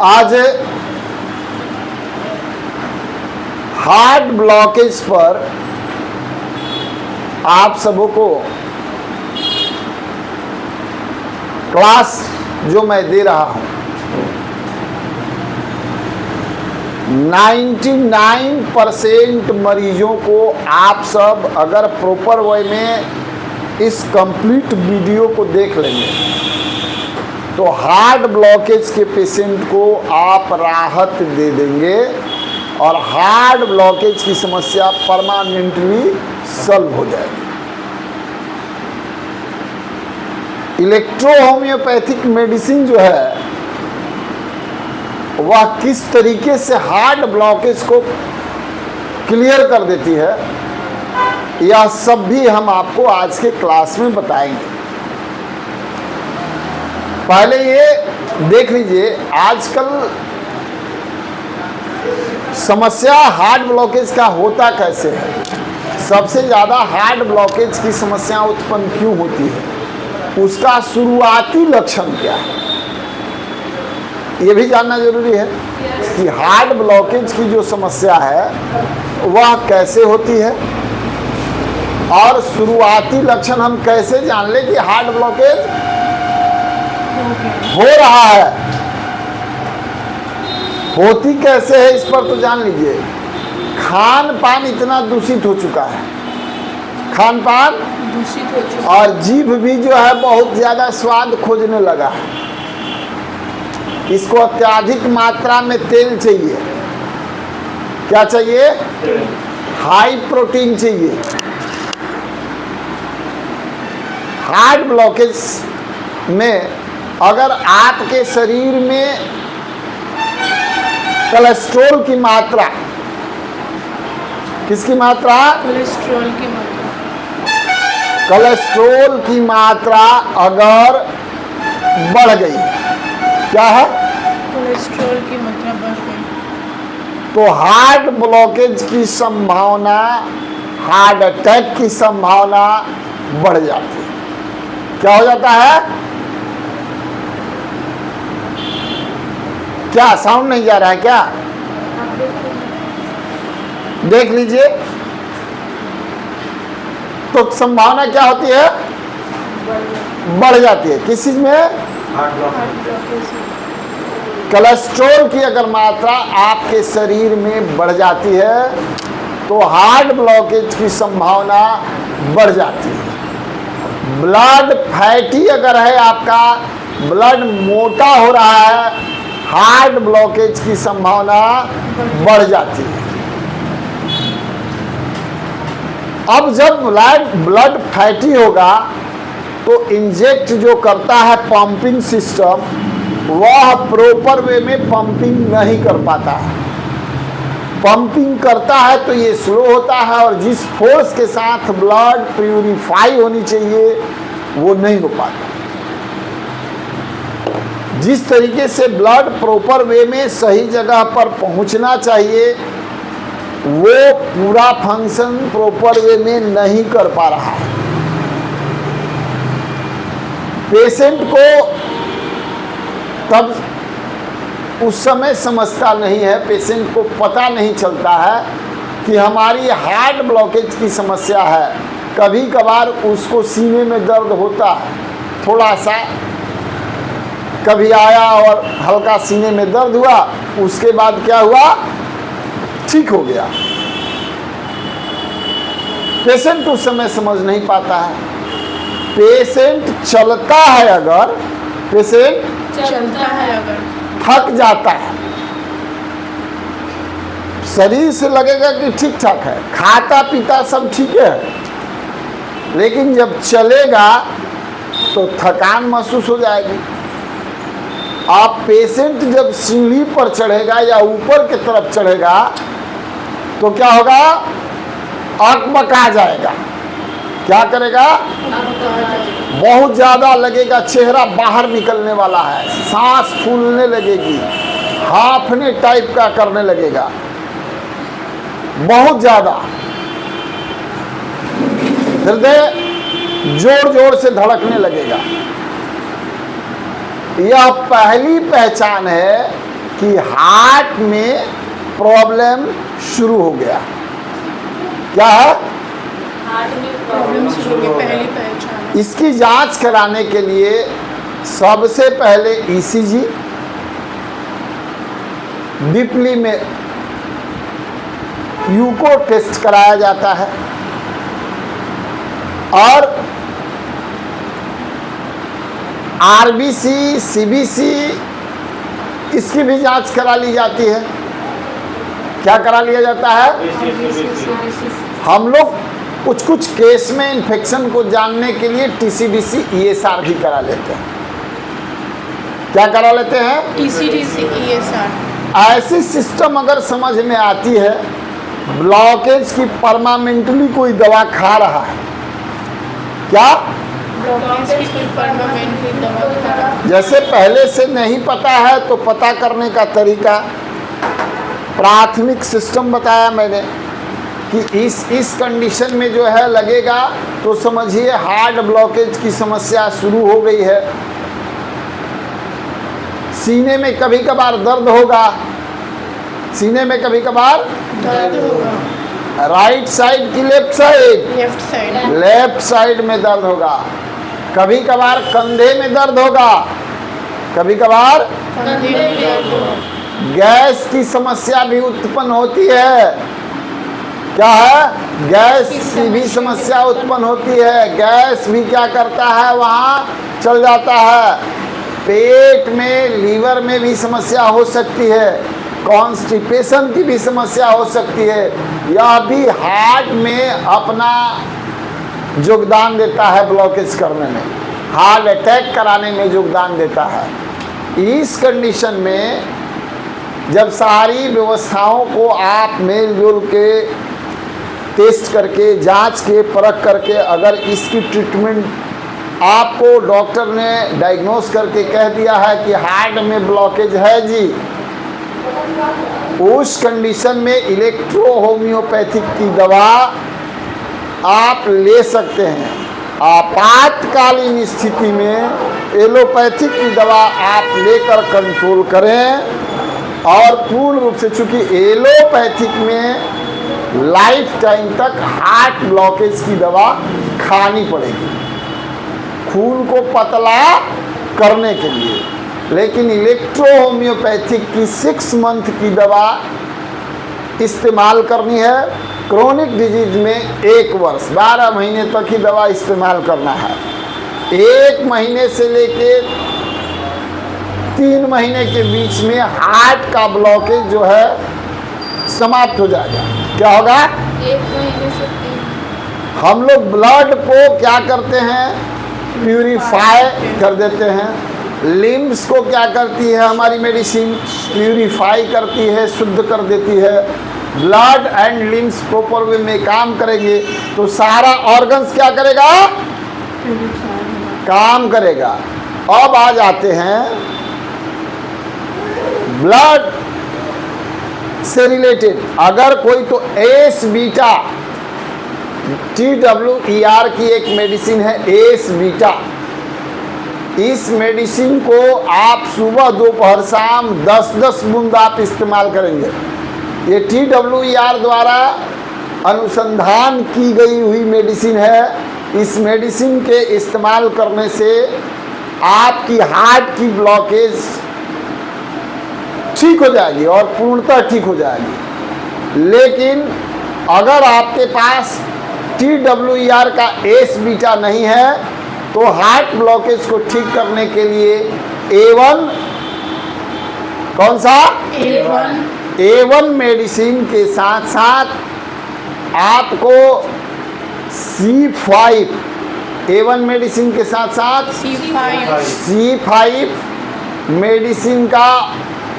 आज heart blockage पर आप सबको क्लास जो मैं दे रहा हूं 99% मरीजों को आप सब अगर प्रॉपर वे में इस कंप्लीट वीडियो को देख लेंगे तो हार्ट ब्लॉकेज के पेशेंट को आप राहत दे देंगे और हार्ट ब्लॉकेज की समस्या परमानेंटली सॉल्व हो जाएगी। इलेक्ट्रो होम्योपैथिक मेडिसिन जो है वह किस तरीके से हार्ट ब्लॉकेज को क्लियर कर देती है यह सब भी हम आपको आज के क्लास में बताएंगे। पहले ये देख लीजिए, आजकल समस्या हार्ट ब्लॉकेज का होता कैसे है। सबसे ज़्यादा हार्ट ब्लॉकेज की समस्या उत्पन्न क्यों होती है, उसका शुरुआती लक्षण क्या है, ये भी जानना जरूरी है कि हार्ट ब्लॉकेज की जो समस्या है वह कैसे होती है और शुरुआती लक्षण हम कैसे जान लें कि हार्ट ब्लॉकेज हो रहा है। होती कैसे है इस पर तो जान लीजिए। खान पान इतना दूषित हो चुका है, खान पान दूषित हो चुका और जीभ भी जो है बहुत ज़्यादा स्वाद खोजने लगा है। इसको अत्यधिक मात्रा में तेल चाहिए, क्या चाहिए, हाई प्रोटीन चाहिए। हार्ट ब्लॉकेज में अगर आपके शरीर में कोलेस्ट्रॉल की मात्रा, किसकी मात्रा, कोलेस्ट्रॉल की मात्रा, कोलेस्ट्रॉल की मात्रा अगर बढ़ गई, क्या है, कोलेस्ट्रॉल की मात्रा बढ़ गई तो हार्ट ब्लॉकेज की संभावना, हार्ट अटैक की संभावना बढ़ जाती है। क्या हो जाता है, क्या साउंड नहीं जा रहा है क्या, देख लीजिए। तो संभावना क्या होती है, बढ़ जाती है। किस चीज में, कोलेस्ट्रॉल की अगर मात्रा आपके शरीर में बढ़ जाती है तो हार्ट ब्लॉकेज की संभावना बढ़ जाती है। ब्लड फैटी अगर है, आपका ब्लड मोटा हो रहा है, हार्ट ब्लॉकेज की संभावना बढ़ जाती है। अब जब ब्लड फैटी होगा तो इंजेक्ट जो करता है पंपिंग सिस्टम, वह प्रॉपर वे में पंपिंग नहीं कर पाता है। पंपिंग करता है तो ये स्लो होता है और जिस फोर्स के साथ ब्लड प्यूरिफाई होनी चाहिए वो नहीं हो पाता। जिस तरीके से ब्लड प्रॉपर वे में सही जगह पर पहुंचना चाहिए वो पूरा फंक्शन प्रॉपर वे में नहीं कर पा रहा है। पेशेंट को तब उस समय समझता नहीं है, पेशेंट को पता नहीं चलता है कि हमारी हार्ट ब्लॉकेज की समस्या है। कभी कभार उसको सीने में दर्द होता है थोड़ा सा, कभी आया और हल्का सीने में दर्द हुआ, उसके बाद क्या हुआ, ठीक हो गया। पेशेंट उस समय समझ नहीं पाता है। पेशेंट चलता है, अगर पेशेंट चलता है, अगर थक जाता है, शरीर से लगेगा कि ठीक ठाक है, खाता पीता सब ठीक है, लेकिन जब चलेगा तो थकान महसूस हो जाएगी। आप पेशेंट जब सीढ़ी पर चढ़ेगा या ऊपर की तरफ चढ़ेगा तो क्या होगा, अकबका जाएगा। क्या करेगा, बहुत ज़्यादा लगेगा, चेहरा बाहर निकलने वाला है, सांस फूलने लगेगी, हांफने टाइप का करने लगेगा, बहुत ज़्यादा। हृदय जोर जोर से धड़कने लगेगा। यह पहली पहचान है कि हार्ट में प्रॉब्लम शुरू हो गया। क्या है? प्रॉब्लम शुरू हो गई, पहली पहचान। इसकी जांच कराने के लिए सबसे पहले ईसीजी, डीपली में यूको टेस्ट कराया जाता है और आरबीसी, सीबीसी इसकी भी जांच करा ली जाती है। क्या करा लिया जाता है? हम लोग कुछ कुछ केस में इन्फेक्शन को जानने के लिए टीसीडीसी, ईएसआर भी करा लेते हैं। क्या करा लेते हैं? टीसीडीसी, ईएसआर। ऐसी सिस्टम अगर समझ में आती है, ब्लॉकेज की परमानेंटली कोई दवा खा रहा है, क्या ब्लॉकेज की परमानेंटली दवा खा, जैसे पहले से नहीं पता है तो पता करने का तरीका, प्राथमिक सिस्टम बताया मैंने कि इस कंडीशन में जो है लगेगा तो समझिए हार्ट ब्लॉकेज की समस्या शुरू हो गई है। सीने में कभी कभार दर्द होगा, सीने में कभी कभार दर्द होगा, राइट साइड की left side, left side, left side में दर्द होगा, कभी कभार कंधे में दर्द होगा, कभी कभार कंधे में दर्द होगा, गैस की समस्या भी उत्पन्न होती है। क्या है? गैस की भी समस्या उत्पन्न होती है। गैस भी क्या करता है, वहाँ चल जाता है। पेट में, लीवर में भी समस्या हो सकती है, कॉन्स्टिपेशन की भी समस्या हो सकती है। यह भी हार्ट में अपना योगदान देता है ब्लॉकेज करने में, हार्ट अटैक कराने में योगदान देता है। इस कंडीशन में जब सारी व्यवस्थाओं को आप मेलजोल के टेस्ट करके, जांच के, परख करके अगर इसकी ट्रीटमेंट आपको डॉक्टर ने डायग्नोस करके कह दिया है कि हार्ट में ब्लॉकेज है जी, उस कंडीशन में इलेक्ट्रो होम्योपैथिक की दवा आप ले सकते हैं। आपातकालीन स्थिति में एलोपैथिक की दवा आप लेकर कंट्रोल करें और पूर्ण रूप से, चूंकि एलोपैथिक में लाइफ टाइम तक हार्ट ब्लॉकेज की दवा खानी पड़ेगी खून को पतला करने के लिए, लेकिन इलेक्ट्रो होम्योपैथिक की 6 मंथ की दवा इस्तेमाल करनी है। क्रोनिक डिजीज में 1 वर्ष 12 महीने तक ही दवा इस्तेमाल करना है। 1 महीने से लेके 3 महीने के बीच में हार्ट का ब्लॉकेज जो है समाप्त हो जाएगा। क्या होगा? 1 महीने से 3। हम लोग ब्लड को क्या करते हैं? प्यूरिफाई कर देते हैं। लिम्स को क्या करती है हमारी मेडिसिन? प्यूरिफाई करती है, शुद्ध कर देती है। Blood and limbs proper way में काम करेंगे तो सारा ऑर्गन्स क्या करेगा? काम करेगा। अब आ जाते हैं ब्लड से रिलेटेड, अगर कोई तो एस बीटा, TWER की एक मेडिसिन है एस बीटा। इस मेडिसिन को आप सुबह, दोपहर, शाम 10-10 बूंद आप इस्तेमाल करेंगे। ये TWER द्वारा अनुसंधान की गई हुई मेडिसिन है। इस मेडिसिन के इस्तेमाल करने से आपकी हार्ट की ब्लॉकेज ठीक हो जाएगी और पूर्णतः ठीक हो जाएगी। लेकिन अगर आपके पास TWER का एस बीटा नहीं है तो हार्ट ब्लॉकेज को ठीक करने के लिए A1, कौन सा? A1 मेडिसिन के साथ साथ आपको C5, A1 मेडिसिन के साथ साथ C5 मेडिसिन का,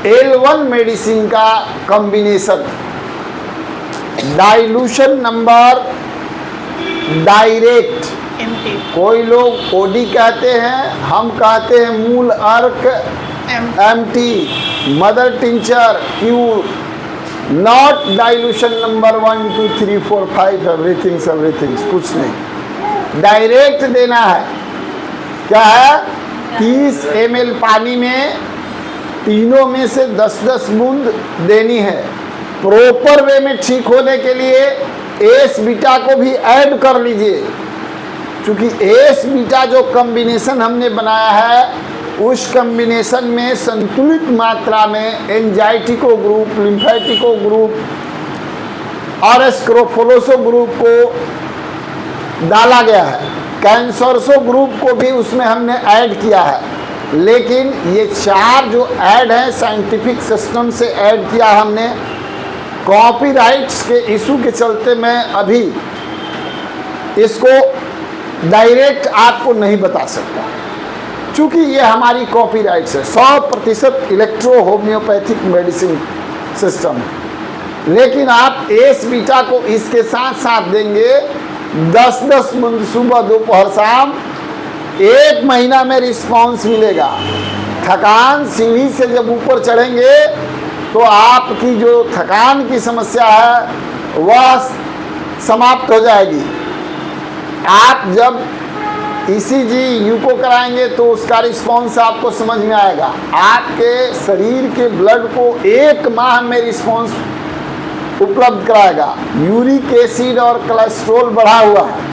L1 मेडिसिन का कॉम्बिनेशन, डाइल्यूशन नंबर डायरेक्ट। कोई लोग ओडी कहते हैं, हम कहते हैं मूल अर्क MT, mother tincture Q, not dilution number 1 2 3 4 5 everything, कुछ नहीं, डायरेक्ट देना है। क्या है? 30 ml पानी में तीनों में से 10-10 बूंद देनी है। प्रॉपर वे में ठीक होने के लिए एस बीटा को भी ऐड कर लीजिए, क्योंकि एस बीटा जो कॉम्बिनेशन हमने बनाया है उस कॉम्बिनेशन में संतुलित मात्रा में एंजाइटिको ग्रुप, लिम्फेटिको ग्रुप और स्क्रोफोलोसो ग्रुप को डाला गया है। कैंसरसो ग्रुप को भी उसमें हमने ऐड किया है, लेकिन ये 4 जो ऐड हैं साइंटिफिक सिस्टम से ऐड किया हमने। कॉपीराइट्स के इशू के चलते मैं अभी इसको डायरेक्ट आपको नहीं बता सकता, क्योंकि ये हमारी कॉपीराइट्स है। 100% इलेक्ट्रो होम्योपैथिक मेडिसिन सिस्टम है, लेकिन आप एस बीटा को इसके साथ साथ देंगे 10-10 बूंद सुबह दोपहर शाम, 1 महीना में रिस्पांस मिलेगा। थकान सीढ़ी से जब ऊपर चढ़ेंगे तो आपकी जो थकान की समस्या है वह समाप्त हो जाएगी। आप जब ईसीजी यूको कराएंगे तो उसका रिस्पांस आपको समझ में आएगा। आपके शरीर के ब्लड को 1 माह में रिस्पांस उपलब्ध कराएगा। यूरिक एसिड और कोलेस्ट्रॉल बढ़ा हुआ है,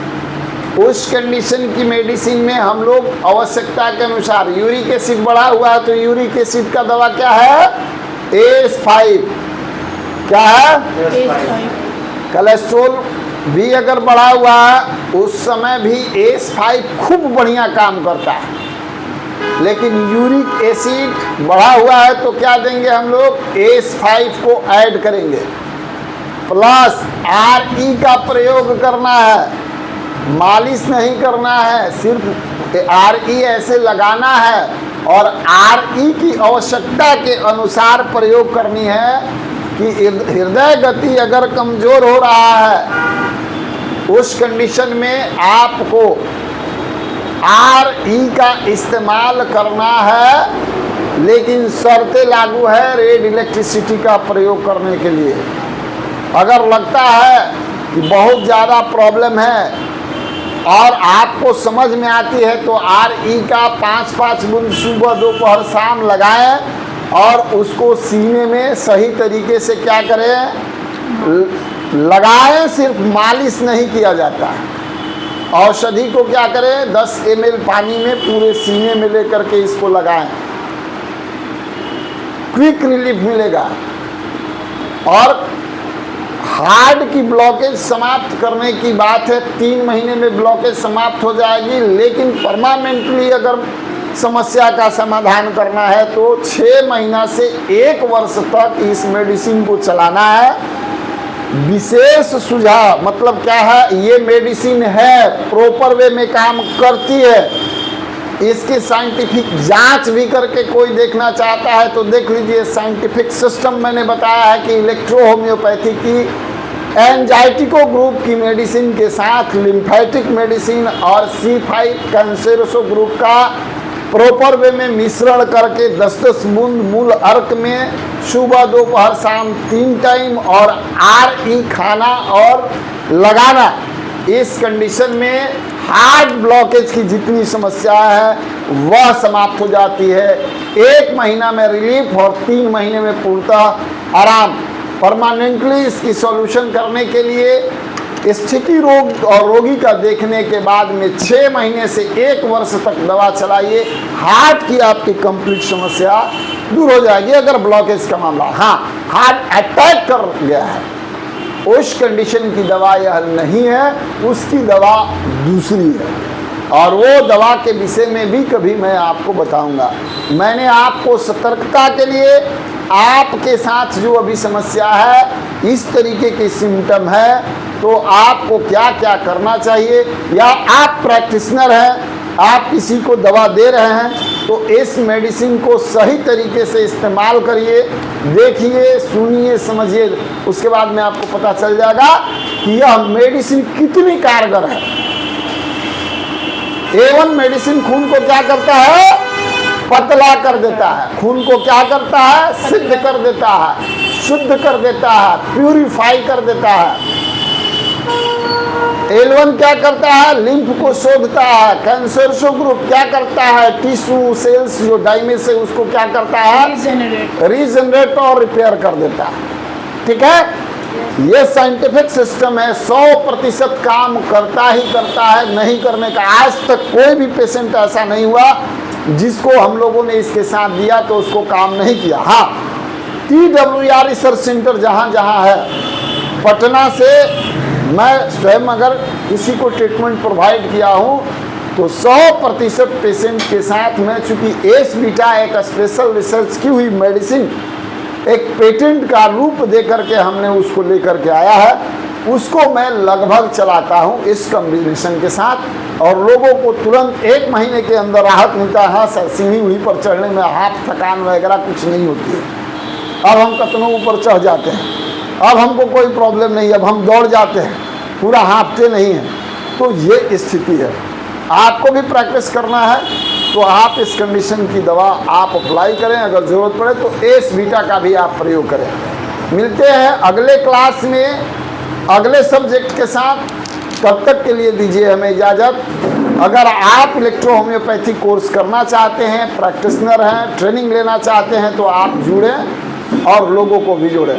उस कंडीशन की मेडिसिन में हम लोग आवश्यकता के अनुसार, यूरिक एसिड बढ़ा हुआ है तो यूरिक एसिड का दवा क्या है? AS5। क्या है? कोलेस्ट्रॉल भी अगर बढ़ा हुआ है उस समय भी AS5 खूब बढ़िया काम करता है, लेकिन यूरिक एसिड बढ़ा हुआ है तो क्या देंगे हम लोग? AS5 को ऐड करेंगे, प्लस RE का प्रयोग करना है, मालिश नहीं करना है, सिर्फ RE ऐसे लगाना है और RE की आवश्यकता के अनुसार प्रयोग करनी है। कि हृदय गति अगर कमज़ोर हो रहा है उस कंडीशन में आपको RE का इस्तेमाल करना है, लेकिन शर्तें लागू है रेड इलेक्ट्रिसिटी का प्रयोग करने के लिए। अगर लगता है कि बहुत ज़्यादा प्रॉब्लम है और आपको समझ में आती है तो RE का 5-5 बूंद सुबह दोपहर शाम लगाएं और उसको सीने में सही तरीके से क्या करें? लगाएं, सिर्फ मालिश नहीं किया जाता है। औषधि को क्या करें? 10 ml पानी में पूरे सीने में लेकर के इसको लगाएं, क्विक रिलीफ मिलेगा। और हार्ट की ब्लॉकेज समाप्त करने की बात है, 3 महीने में ब्लॉकेज समाप्त हो जाएगी, लेकिन परमानेंटली अगर समस्या का समाधान करना है तो 6 महीना से 1 वर्ष तक इस मेडिसिन को चलाना है। विशेष सुझाव मतलब क्या है? ये मेडिसिन है, प्रॉपर वे में काम करती है, इसकी साइंटिफिक जांच भी करके कोई देखना चाहता है तो देख लीजिए। साइंटिफिक सिस्टम मैंने बताया है कि इलेक्ट्रो होम्योपैथी की एंजाइटिको ग्रुप की मेडिसिन के साथ लिम्फेटिक मेडिसिन और C5 कैंसरसो ग्रुप का प्रॉपर वे में मिश्रण करके 10-10 बूंद मूल अर्क में सुबह दोपहर शाम 3 टाइम और RE खाना और लगाना। इस कंडीशन में हार्ट ब्लॉकेज की जितनी समस्या है वह समाप्त हो जाती है। 1 महीना में रिलीफ और 3 महीने में पूर्णतः आराम। परमानेंटली इसकी सॉल्यूशन करने के लिए स्थिति रोग और रोगी का देखने के बाद में 6 महीने से 1 वर्ष तक दवा चलाइए, हार्ट की आपकी कंप्लीट समस्या दूर हो जाएगी। अगर ब्लॉकेज का मामला, हाँ हार्ट अटैक कर गया है, उस कंडीशन की दवा यह नहीं है, उसकी दवा दूसरी है और वो दवा के विषय में भी कभी मैं आपको बताऊंगा। मैंने आपको सतर्कता के लिए आपके साथ जो अभी समस्या है, इस तरीके की सिम्टम है तो आपको क्या क्या करना चाहिए, या आप प्रैक्टिशनर हैं, आप किसी को दवा दे रहे हैं तो इस मेडिसिन को सही तरीके से इस्तेमाल करिए, देखिए, सुनिए, समझिए, उसके बाद में आपको पता चल जाएगा कि यह मेडिसिन कितनी कारगर है। A1 मेडिसिन खून को क्या करता है? पतला कर देता है। खून को क्या करता है? सिद्ध कर देता है, शुद्ध कर देता है, प्यूरिफाई कर देता है। L1 क्या करता है, लिम्फ को शोधता है। कैंसरसो ग्रुप क्या करता है, टिश्यू सेल्स जो डैमेज है उसको क्या करता है, रीजनरेट और रिपेयर कर देता है। ठीक है, ये साइंटिफिक सिस्टम है, 100% काम करता ही करता है। नहीं करने का आज तक कोई भी पेशेंट ऐसा नहीं हुआ जिसको हम लोगों ने इसके साथ दिया तो उसको काम नहीं किया। हाँ, TWR रिसर्च सेंटर जहाँ जहाँ है, पटना से मैं स्वयं अगर किसी को ट्रीटमेंट प्रोवाइड किया हूँ तो 100% पेशेंट के साथ में, चूँकि एस बीटा एक स्पेशल रिसर्च की हुई मेडिसिन, एक पेटेंट का रूप दे करके हमने उसको लेकर के आया है, उसको मैं लगभग चलाता हूँ इस कॉम्बिनेशन के साथ, और लोगों को तुरंत 1 महीने के अंदर राहत मिलता है। हाँ सर, सीढ़ी हुई पर चढ़ने में हाथ थकान वगैरह कुछ नहीं होती है, अब हम कितनों ऊपर चढ़ जाते हैं, अब हमको कोई प्रॉब्लम नहीं, अब हम दौड़ जाते हैं, पूरा हाँफते नहीं हैं। तो ये स्थिति है। आपको भी प्रैक्टिस करना है तो आप इस कंडीशन की दवा आप अप्लाई करें, अगर ज़रूरत पड़े तो एस बीटा का भी आप प्रयोग करें। मिलते हैं अगले क्लास में अगले सब्जेक्ट के साथ, तब तक के लिए दीजिए हमें इजाज़त। अगर आप इलेक्ट्रो होम्योपैथी कोर्स करना चाहते हैं, प्रैक्टिशनर हैं, ट्रेनिंग लेना चाहते हैं तो आप जुड़ें और लोगों को भी जोड़ें।